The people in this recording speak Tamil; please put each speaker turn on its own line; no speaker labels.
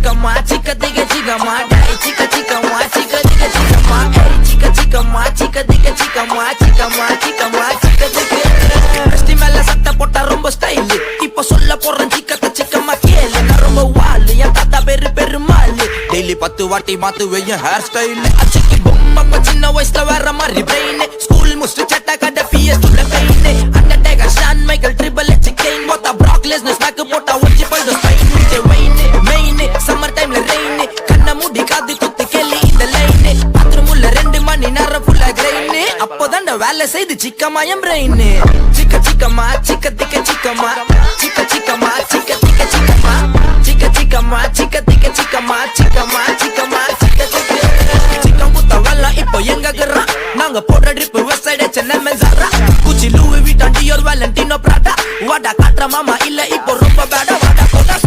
chickama, chica diga chickama, die chica chickama, chica diga chickama, hey chica chickama, chica diga chickama, chickama, chickama, chica diga. Vesti மேல சட்டை போட்டா ரொம்ப ஸ்டைல், இப்ப சொல்ல போறேன் சிக்கத்த சிக்கமா கேளு. நான் ரொம்ப வாலு, என் தாத்தா பேரு பெருமாளு, டெய்லி 10 வாட்டி மாத்துவேன் ஹேர் ஸ்டைல். அச்சிக்கு பொம்மை சின்ன வயசுல வேற மாதிரி பிரெயின், ஸ்கூல் முடிச்சு சட்டை கட்ட பிஎஸ் உள்ள pain. Undertaker Shawn Michael triple H gain, மொத்த பிராக் லெஸ்னர் ஸ்நாக் போட்டா ஒஞ்சி போய்டும் ஸ்பைன். வெயின் மெயின் சம்மர் டைம்ல ரெயின், கண்ண மூடி காது குத்து கேளு இந்த லைன். பாத்ரூம் உள்ள 2 மணி நேரம் ஃபுல்லா கிரைன், அப்போதான் வேலை செய்து சிக்கமா என் பிரெயின். சிக்க சிக்கமா சிக்க திக்க சிக்கமா, சிக்க சிக்கமா சிக்க திக்க சிக்கமா, சிக்க சிக்கமா சிக்க திக்க சிக்கமா, சிக்கமா சிக்கமா சிக்க திக்க. சிக்கம் குத்த வேலை இப்போ எங்கக்குறான், நாங்க போடுற ட்ரிப் வெஸ்ட் சைடு சென்னை மென்சாரா. குச்சி லூவி விட்டான் டியோர் வேலண்டினோ பிராடா, வாடா காட்டுற மாமா இல்ல இப்போ ரொம்ப பேடா வாடா.